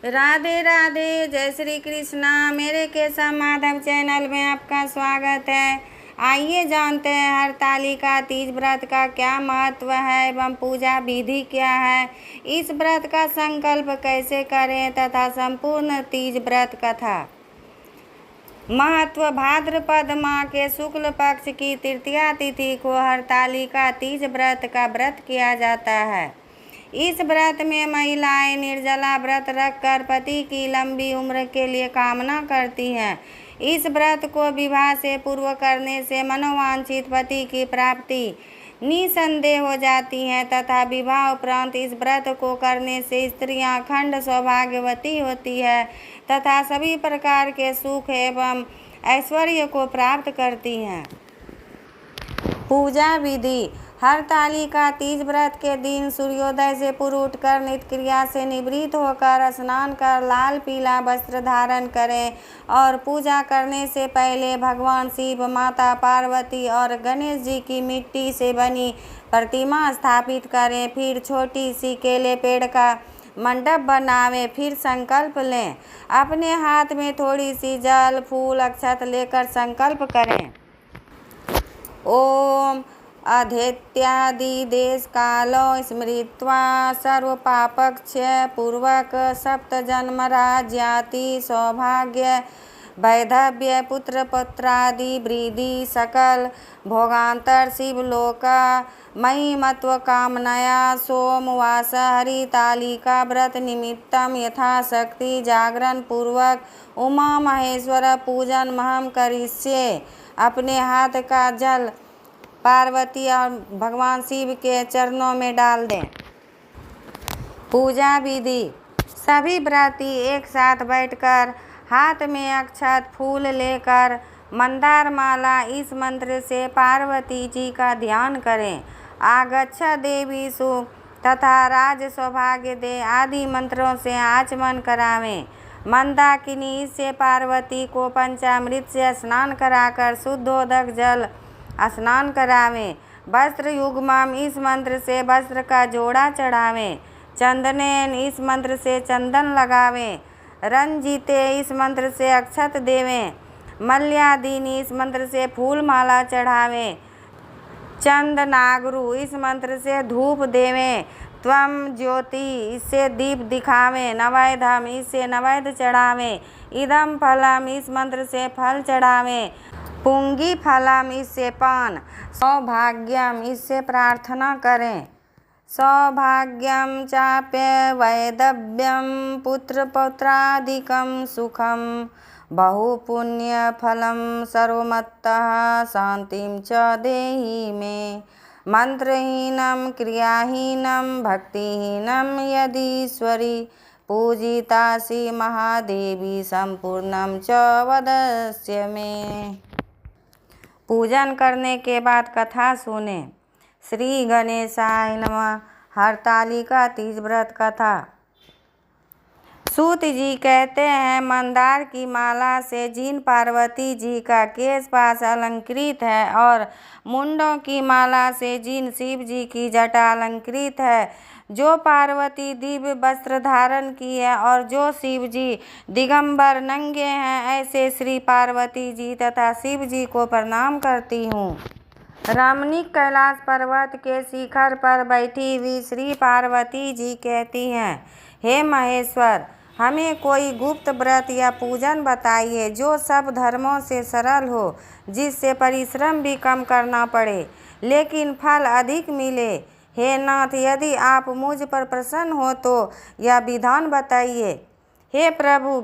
राधे राधे, जय श्री कृष्णा। मेरे केशव माधव चैनल में आपका स्वागत है। आइए जानते हैं हरतालिका तीज व्रत का क्या महत्व है एवं पूजा विधि क्या है, इस व्रत का संकल्प कैसे करें तथा संपूर्ण तीज व्रत कथा। महत्व। भाद्रपद माह के शुक्ल पक्ष की तृतीया तिथि को हरतालिका तीज व्रत का व्रत किया जाता है। इस व्रत में महिलाएं निर्जला व्रत रखकर पति की लंबी उम्र के लिए कामना करती हैं। इस व्रत को विवाह से पूर्व करने से मनोवांछित पति की प्राप्ति निसंदेह हो जाती है तथा विवाह उपरांत इस व्रत को करने से स्त्रियां अखंड सौभाग्यवती होती है तथा सभी प्रकार के सुख एवं ऐश्वर्य को प्राप्त करती हैं। पूजा विधि। हरतालिका तीज व्रत के दिन सूर्योदय से पूर्व उठकर नित्य क्रिया से निवृत्त होकर स्नान कर लाल पीला वस्त्र धारण करें और पूजा करने से पहले भगवान शिव, माता पार्वती और गणेश जी की मिट्टी से बनी प्रतिमा स्थापित करें। फिर छोटी सी केले पेड़ का मंडप बनावें। फिर संकल्प लें। अपने हाथ में थोड़ी सी जल, फूल, अक्षत लेकर संकल्प करें। ओम अधेत्यादि देश कालो स्मृत्वा सर्व पापक्षय पूर्वक सप्त जन्म राज्याति सौभाग्य वैधव्य पुत्र पुत्रादि वृद्धि सकल भोगांतर शिवलोका महिमत्व कामनया सोमवास हरितालिका व्रत निमित्तम यथाशक्ति जागरण पूर्वक उमा महेश्वर पूजन महम करिष्ये। अपने हाथ का जल पार्वती और भगवान शिव के चरणों में डाल दें। पूजा विधि। सभी व्रती एक साथ बैठकर हाथ में अक्षत फूल लेकर मंदार माला इस मंत्र से पार्वती जी का ध्यान करें। आगच्छ देवी सुख तथा राज सौभाग्य दे आदि मंत्रों से आचमन करावें। मंदाकिनी से पार्वती को पंचामृत से स्नान कराकर शुद्धोदक जल स्नान करावें। वस्त्र युग्मम इस मंत्र से वस्त्र का जोड़ा चढ़ावें। चंदनेन इस मंत्र से चंदन लगावें। रंजीते इस मंत्र से अक्षत देवें। मल्यादिनी इस मंत्र से फूल माला चढ़ावें। चंदनागरु इस मंत्र से धूप देवें। त्वम ज्योति इससे दीप दिखावें। नवैधम इससे नैवेद्य चढ़ावें। इदम फलम इस मंत्र से फल चढ़ावें। पुंगी फलम इससे पान। सौभाग्यम इससे प्रार्थना करें। सौभाग्यम चाप्य वैदव्यम पुत्र पौत्रादिकम सुखम बहुपुण्य फलम सर्वमत्तः शांतिम च देहि मे। मंत्रहीनम क्रियाहीनम भक्तिहीनम यदीश्वरी पूजितासि महादेवी संपूर्णम च वदस्य मे। पूजन करने के बाद कथा सुने। श्री गणेशाय नमः। हरतालिका तीज व्रत कथा। सूत जी कहते हैं, मंदार की माला से जिन पार्वती जी का केश पास अलंकृत है और मुंडों की माला से जिन शिव जी की जटा अलंकृत है, जो पार्वती दिव्य वस्त्र धारण की है और जो शिव जी दिगंबर नंगे हैं, ऐसे श्री पार्वती जी तथा शिव जी को प्रणाम करती हूँ। रमणीक कैलाश पर्वत के शिखर पर बैठी हुई श्री पार्वती जी कहती हैं, हे महेश्वर, हमें कोई गुप्त व्रत या पूजन बताइए जो सब धर्मों से सरल हो, जिससे परिश्रम भी कम करना पड़े लेकिन फल अधिक मिले। हे नाथ, यदि आप मुझ पर प्रसन्न हो तो यह विधान बताइए। हे प्रभु,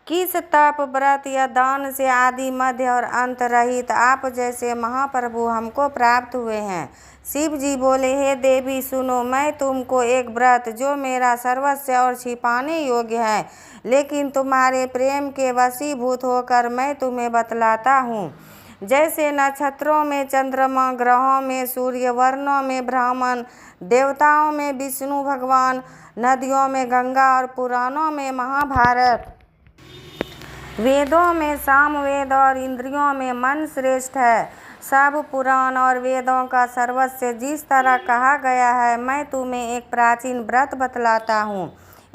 किस तप व्रत या दान से आदि मध्य और अंत रहित आप जैसे महाप्रभु हमको प्राप्त हुए हैं। शिव जी बोले, हे देवी सुनो, मैं तुमको एक व्रत जो मेरा सर्वस्व और छिपाने योग्य है, लेकिन तुम्हारे प्रेम के वशीभूत होकर मैं तुम्हें बतलाता हूँ। जैसे नक्षत्रों में चंद्रमा, ग्रहों में सूर्य, वर्णों में ब्राह्मण, देवताओं में विष्णु भगवान, नदियों में गंगा और पुराणों में महाभारत, वेदों में सामवेद और इंद्रियों में मन श्रेष्ठ है, सब पुराण और वेदों का सर्वस्व जिस तरह कहा गया है, मैं तुम्हें एक प्राचीन व्रत बतलाता हूँ।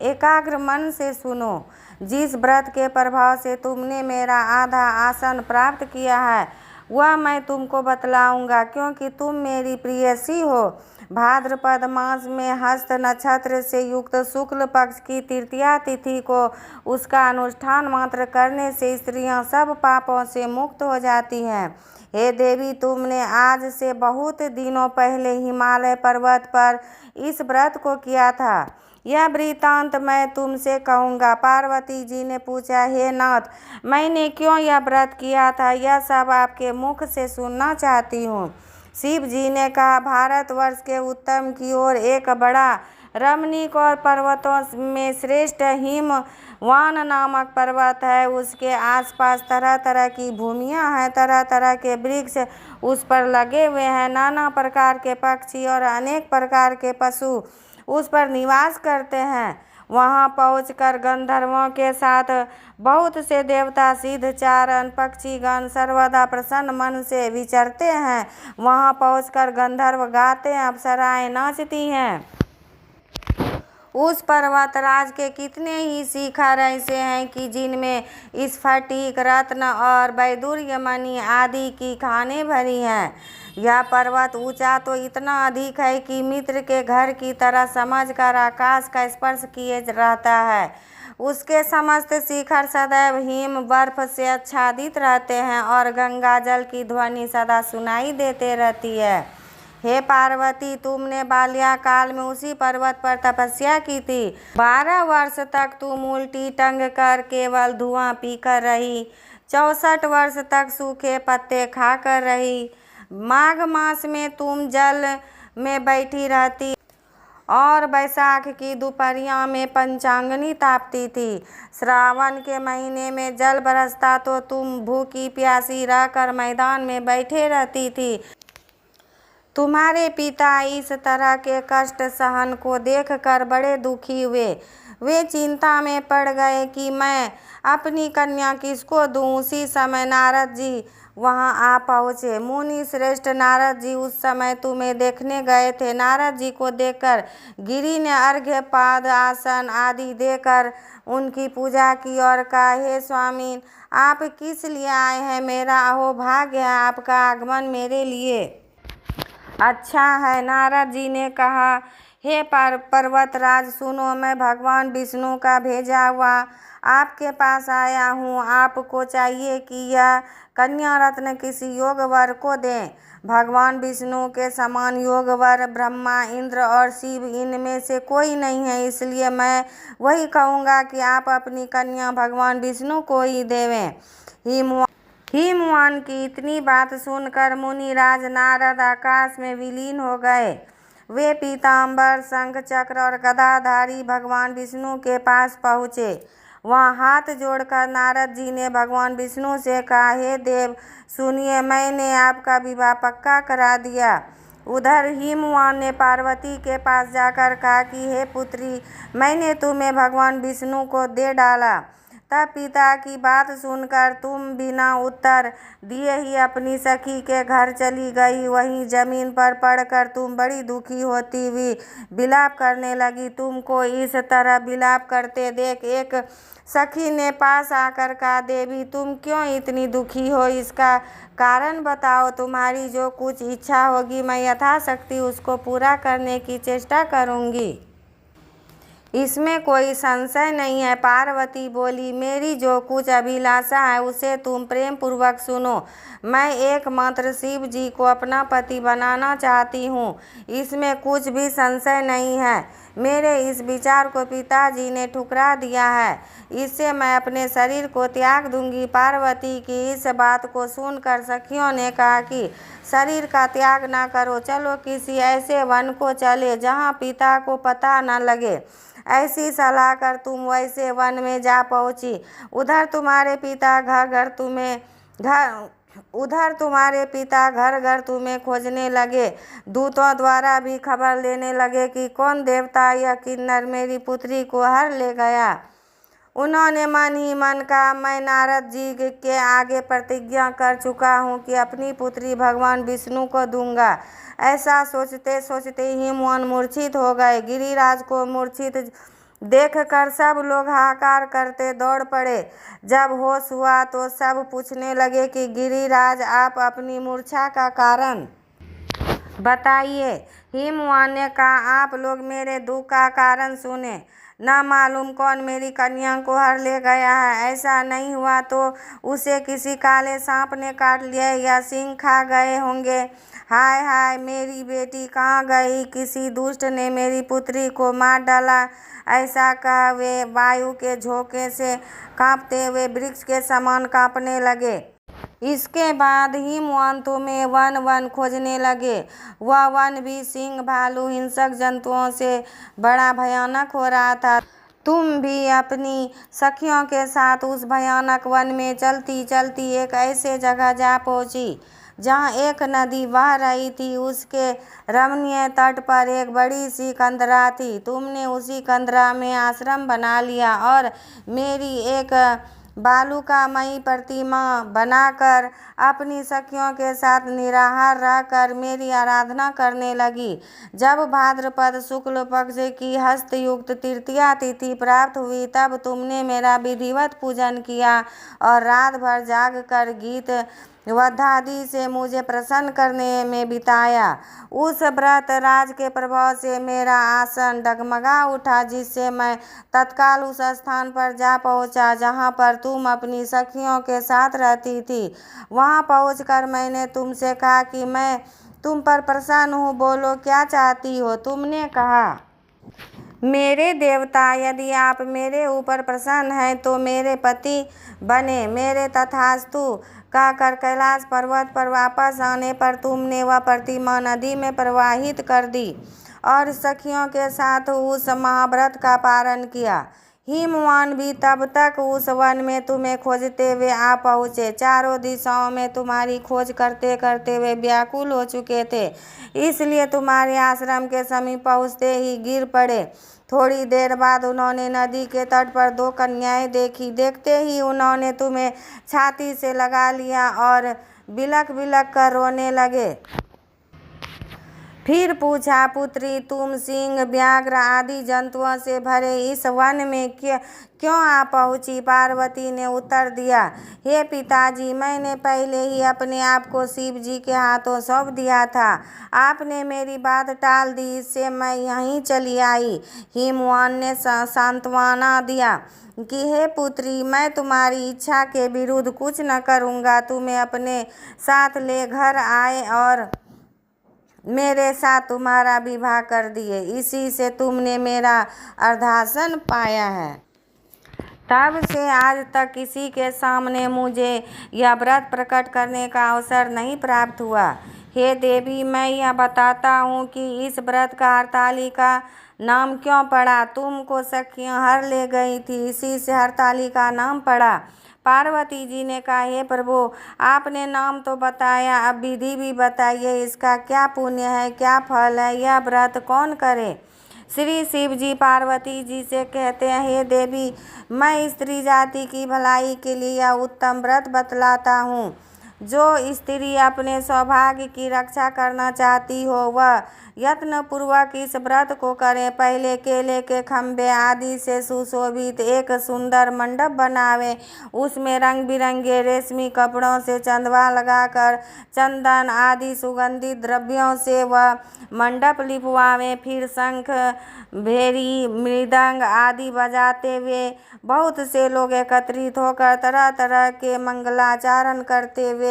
एकाग्र मन से सुनो। जिस व्रत के प्रभाव से तुमने मेरा आधा आसन प्राप्त किया है वह मैं तुमको बतलाऊंगा, क्योंकि तुम मेरी प्रियसी हो। भाद्रपद मास में हस्त नक्षत्र से युक्त शुक्ल पक्ष की तृतीया तिथि को उसका अनुष्ठान मात्र करने से स्त्रियां सब पापों से मुक्त हो जाती हैं। हे देवी, तुमने आज से बहुत दिनों पहले हिमालय पर्वत पर इस व्रत को किया था। यह वृत्तांत मैं तुमसे कहूँगा। पार्वती जी ने पूछा, हे नाथ, मैंने क्यों यह व्रत किया था, यह सब आपके मुख से सुनना चाहती हूँ। शिव जी ने कहा, भारतवर्ष के उत्तम की ओर एक बड़ा रमणीक और पर्वतों में श्रेष्ठ हिमवान नामक पर्वत है। उसके आसपास तरह तरह की भूमियाँ हैं, तरह तरह के वृक्ष उस पर लगे हुए हैं। नाना प्रकार के पक्षी और अनेक प्रकार के पशु उस पर निवास करते हैं। वहाँ पहुंचकर गंधर्वों के साथ बहुत से देवता, सिद्ध, चारण, पक्षीगण सर्वदा प्रसन्न मन से विचरते हैं। वहाँ पहुंचकर गंधर्व गाते हैं, अप्सराएं नाचती हैं। उस पर्वतराज के कितने ही शिखर ऐसे हैं कि जिनमें स्फटिक, रत्न और वैदुर्य मणि आदि की खानें भरी हैं। यह पर्वत ऊंचा तो इतना अधिक है कि मित्र के घर की तरह समझकर आकाश का स्पर्श किए रहता है। उसके समस्त शिखर सदैव हिम बर्फ से आच्छादित रहते हैं और गंगा जल की ध्वनि सदा सुनाई देते रहती है। हे पार्वती, तुमने बाल्याकाल में उसी पर्वत पर तपस्या की थी। 12 वर्ष तक तुम उल्टी टंग कर केवल धुआं पीकर रही। 64 वर्ष तक सूखे पत्ते खाकर रही। माघ मास में तुम जल में बैठी रहती और बैसाख की दोपहरियों में पंचांगनी तापती थी। श्रावण के महीने में जल बरसता तो तुम भूखी प्यासी रहकर मैदान में बैठे रहती थी। तुम्हारे पिता इस तरह के कष्ट सहन को देखकर बड़े दुखी हुए। वे चिंता में पड़ गए कि मैं अपनी कन्या किसको दूं। उसी समय नारद जी वहां आ पहुँचे। मुनि श्रेष्ठ नारद जी उस समय तुम्हें देखने गए थे। नारद जी को देखकर गिरि ने अर्घ्य, पाद, आसन आदि देकर उनकी पूजा की और कहा, हे स्वामी, आप किस लिए आए हैं? मेरा अहोभाग्य है, आपका आगमन मेरे लिए अच्छा है। नारद जी ने कहा, हे पर्वतराज, सुनो, मैं भगवान विष्णु का भेजा हुआ आपके पास आया हूँ। आपको चाहिए कि यह कन्या रत्न किसी योग वर को दें। भगवान विष्णु के समान योग वर ब्रह्मा, इंद्र और शिव इनमें से कोई नहीं है, इसलिए मैं वही कहूँगा कि आप अपनी कन्या भगवान विष्णु को ही देवें। हिमवान की इतनी बात सुनकर मुनिराज नारद आकाश में विलीन हो गए। वे पीताम्बर, शंख, चक्र और गदाधारी भगवान विष्णु के पास पहुँचे। वहाँ हाथ जोड़कर नारद जी ने भगवान विष्णु से कहा, हे देव, सुनिए, मैंने आपका विवाह पक्का करा दिया। उधर हिमवान ने पार्वती के पास जाकर कहा कि हे पुत्री, मैंने तुम्हें भगवान विष्णु को दे डाला। तब पिता की बात सुनकर तुम बिना उत्तर दिए ही अपनी सखी के घर चली गई। वहीं जमीन पर पड़कर तुम बड़ी दुखी होती हुई विलाप करने लगी। तुमको इस तरह विलाप करते देख एक सखी ने पास आकर कहा, देवी, तुम क्यों इतनी दुखी हो? इसका कारण बताओ। तुम्हारी जो कुछ इच्छा होगी मैं यथाशक्ति उसको पूरा करने की चेष्टा करूँगी, इसमें कोई संशय नहीं है। पार्वती बोली, मेरी जो कुछ अभिलाषा है उसे तुम प्रेम पूर्वक सुनो। मैं एकमात्र शिव जी को अपना पति बनाना चाहती हूँ, इसमें कुछ भी संशय नहीं है। मेरे इस विचार को पिताजी ने ठुकरा दिया है, इससे मैं अपने शरीर को त्याग दूंगी। पार्वती की इस बात को सुनकर सखियों ने कहा कि शरीर का त्याग ना करो, चलो किसी ऐसे वन को चले जहाँ पिता को पता न लगे। ऐसी सलाह कर तुम वैसे वन में जा पहुँची। उधर तुम्हारे पिता घर घर तुम्हें खोजने लगे। दूतों द्वारा भी खबर लेने लगे कि कौन देवता या किन्नर मेरी पुत्री को हर ले गया। उन्होंने मन ही मन कहा, मैं नारद जी के आगे प्रतिज्ञा कर चुका हूँ कि अपनी पुत्री भगवान विष्णु को दूंगा। ऐसा सोचते सोचते ही हिमवान मूर्छित हो गए। गिरिराज को मूर्छित देखकर सब लोग हाहाकार करते दौड़ पड़े। जब होश हुआ तो सब पूछने लगे कि गिरिराज, आप अपनी मूर्छा का कारण बताइए। हिमवान ने कहा, आप लोग मेरे दुख का कारण सुने। न मालूम कौन मेरी कन्या को हर ले गया है। ऐसा नहीं हुआ तो उसे किसी काले सांप ने काट लिया या सिंह खा गए होंगे। हाय हाय, मेरी बेटी कहाँ गई? किसी दुष्ट ने मेरी पुत्री को मार डाला। ऐसा कह वे वायु के झोंके से कांपते हुए वृक्ष के समान कांपने लगे। इसके बाद हिमवंत में वन वन खोजने लगे। वह वन भी सिंह, भालू, हिंसक जंतुओं से बड़ा भयानक हो रहा था। तुम भी अपनी सखियों के साथ उस भयानक वन में चलती चलती एक ऐसे जगह जा पहुंची जहाँ एक नदी बह रही थी। उसके रमणीय तट पर एक बड़ी सी कंदरा थी। तुमने उसी कंदरा में आश्रम बना लिया और मेरी एक बालुकामयी प्रतिमा बनाकर अपनी सखियों के साथ निराहार रहकर मेरी आराधना करने लगी। जब भाद्रपद शुक्ल पक्ष की हस्तयुक्त तृतीया तिथि प्राप्त हुई तब तुमने मेरा विधिवत पूजन किया और रात भर जाग कर गीत वधादि से मुझे प्रसन्न करने में बिताया। उस व्रत राज के प्रभाव से मेरा आसन डगमगा उठा, जिससे मैं तत्काल उस स्थान पर जा पहुंचा जहां पर तुम अपनी सखियों के साथ रहती थी। वहां पहुंचकर मैंने तुमसे कहा कि मैं तुम पर प्रसन्न हूँ, बोलो क्या चाहती हो। तुमने कहा, मेरे देवता, यदि आप मेरे ऊपर प्रसन्न हैं तो मेरे पति बने। मेरे तथास्तु कहकर कैलाश पर्वत पर वापस आने पर तुमने वह प्रतिमा नदी में प्रवाहित कर दी और सखियों के साथ उस महाव्रत का पारण किया। हिमवान भी तब तक उस वन में तुम्हें खोजते हुए आ पहुँचे। चारों दिशाओं में तुम्हारी खोज करते करते वे व्याकुल हो चुके थे, इसलिए तुम्हारे आश्रम के समीप पहुँचते ही गिर पड़े। थोड़ी देर बाद उन्होंने नदी के तट पर दो कन्याएं देखी। देखते ही उन्होंने तुम्हें छाती से लगा लिया और बिलख बिलख कर रोने लगे। फिर पूछा, पुत्री, तुम सिंह, व्याघ्र आदि जंतुओं से भरे इस वन में क्यों आ पहुँची? पार्वती ने उत्तर दिया, हे पिताजी, मैंने पहले ही अपने आप को शिव जी के हाथों सौंप दिया था। आपने मेरी बात टाल दी, इससे मैं यहीं चली आई। हिमवान ने सांत्वना दिया कि हे पुत्री, मैं तुम्हारी इच्छा के विरुद्ध कुछ न करूँगा। तुम्हें अपने साथ ले घर आए और मेरे साथ तुम्हारा विवाह कर दिए। इसी से तुमने मेरा अर्धासन पाया है। तब से आज तक किसी के सामने मुझे यह व्रत प्रकट करने का अवसर नहीं प्राप्त हुआ। हे देवी, मैं यह बताता हूँ कि इस व्रत का हरतालिका नाम क्यों पड़ा। तुमको सखियाँ हर ले गई थी, इसी से हरतालिका नाम पड़ा। पार्वती जी ने कहा, हे प्रभु, आपने नाम तो बताया, अब विधि भी बताइए। इसका क्या पुण्य है, क्या फल है, यह व्रत कौन करे? श्री शिव जी पार्वती जी से कहते हैं, हे देवी, मैं स्त्री जाति की भलाई के लिए यह उत्तम व्रत बतलाता हूँ। जो स्त्री अपने सौभाग्य की रक्षा करना चाहती हो वह यत्न पूर्वक इस व्रत को करें। पहले केले के खम्भे आदि से सुशोभित एक सुंदर मंडप बनावे। उसमें रंग बिरंगे रेशमी कपड़ों से चंदवा लगाकर चंदन आदि सुगंधित द्रव्यों से वह मंडप लिपवावे। फिर शंख, भेरी, मृदंग आदि बजाते हुए बहुत से लोग एकत्रित होकर तरह तरह के मंगलाचरण करते हुए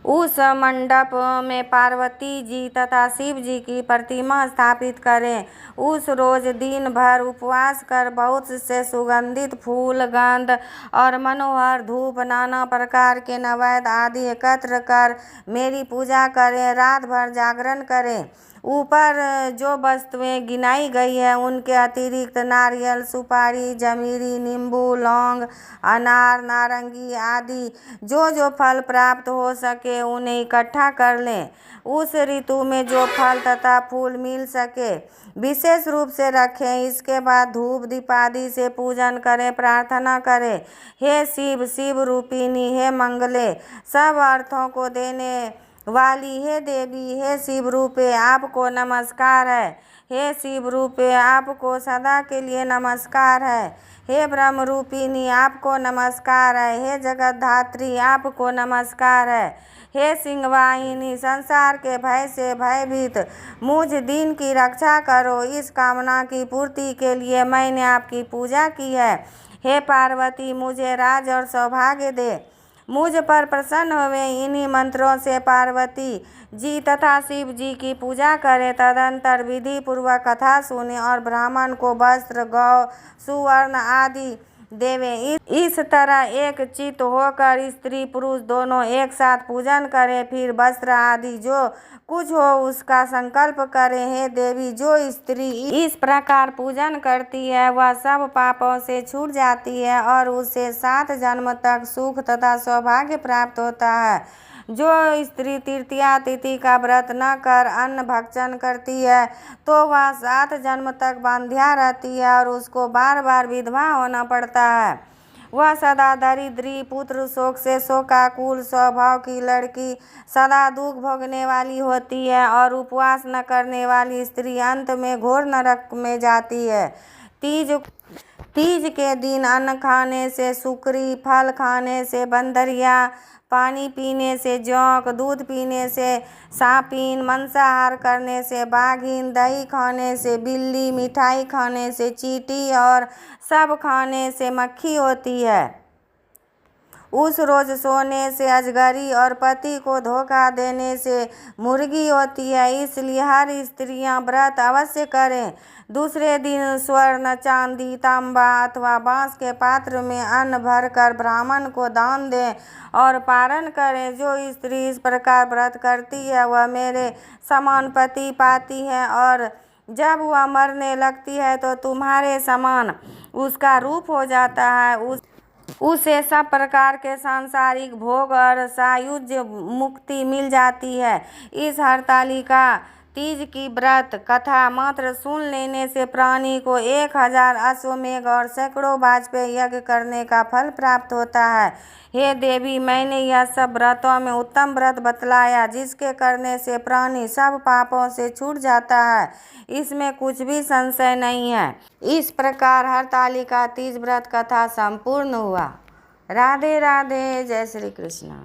उस मंडप में पार्वती जी तथा शिव जी की प्रतिमा स्थापित करें। उस रोज दिन भर उपवास कर बहुत से सुगंधित फूल, गंध और मनोहर धूप, नाना प्रकार के नैवेद्य आदि एकत्र कर मेरी पूजा करें। रात भर जागरण करें। ऊपर जो वस्तुएं गिनाई गई है उनके अतिरिक्त नारियल, सुपारी, जमीरी, नींबू, लौंग, अनार, नारंगी आदि जो जो फल प्राप्त हो सके उन्हें इकट्ठा कर लें। उस ऋतु में जो फल तथा फूल मिल सके विशेष रूप से रखें। इसके बाद धूप दीप आदि से पूजन करें, प्रार्थना करें, हे शिव, शिव रूपिणी, हे मंगले, सब अर्थों को देने वाली हे देवी, हे शिव रूपे आपको नमस्कार है। हे शिव रूपे आपको सदा के लिए नमस्कार है। हे ब्रह्म रूपिणी आपको नमस्कार है। हे जगतधात्री आपको नमस्कार है। हे सिंहवाहिनी संसार के भय से भयभीत मुझ दीन की रक्षा करो। इस कामना की पूर्ति के लिए मैंने आपकी पूजा की है। हे पार्वती मुझे राज और सौभाग्य दे, मुझ पर प्रसन्न हुए। इन्हीं मंत्रों से पार्वती जी तथा शिव जी की पूजा करें। तदंतर विधि पूर्वक कथा सुने और ब्राह्मण को वस्त्र, गौ, सुवर्ण आदि देवे। इस तरह एक चित्त होकर स्त्री पुरुष दोनों एक साथ पूजन करें। फिर वस्त्र आदि जो कुछ हो उसका संकल्प करें। हे देवी, जो स्त्री इस प्रकार पूजन करती है वह सब पापों से छूट जाती है और उसे 7 जन्म तक सुख तथा सौभाग्य प्राप्त होता है। जो स्त्री तृतीया तिथि का व्रत न कर अन्न भक्षण करती है तो वह 7 जन्म तक बांध्या रहती है और उसको बार बार विधवा होना पड़ता है। वह सदा दरिद्री, पुत्र शोक से शोकाकुल स्वभाव की लड़की, सदा दुख भोगने वाली होती है और उपवास न करने वाली स्त्री अंत में घोर नरक में जाती है। तीज के दिन अन्न खाने से सुकरी, फल खाने से बंदरिया, पानी पीने से जोंक, दूध पीने से सांपिन, मांसाहार करने से बाघिन, दही खाने से बिल्ली, मिठाई खाने से चींटी और सब खाने से मक्खी होती है। उस रोज सोने से अजगरी और पति को धोखा देने से मुर्गी होती है। इसलिए हर स्त्रियां व्रत अवश्य करें। दूसरे दिन स्वर्ण, चांदी, तांबा अथवा बांस के पात्र में अन्न भरकर ब्राह्मण को दान दें और पारण करें। जो स्त्री इस प्रकार व्रत करती है वह मेरे समान पति पाती है और जब वह मरने लगती है तो तुम्हारे समान उसका रूप हो जाता है। उसे सब प्रकार के सांसारिक भोग और सायुज्य मुक्ति मिल जाती है। इस हरतालिका तीज की व्रत कथा मात्र सुन लेने से प्राणी को 1000 अश्वमेघ और सैकड़ों वाजपेय यज्ञ करने का फल प्राप्त होता है। हे देवी, मैंने यह सब व्रतों में उत्तम व्रत बतलाया जिसके करने से प्राणी सब पापों से छूट जाता है। इसमें कुछ भी संशय नहीं है। इस प्रकार हरतालिका तीज व्रत कथा संपूर्ण हुआ। राधे राधे। जय श्री कृष्ण।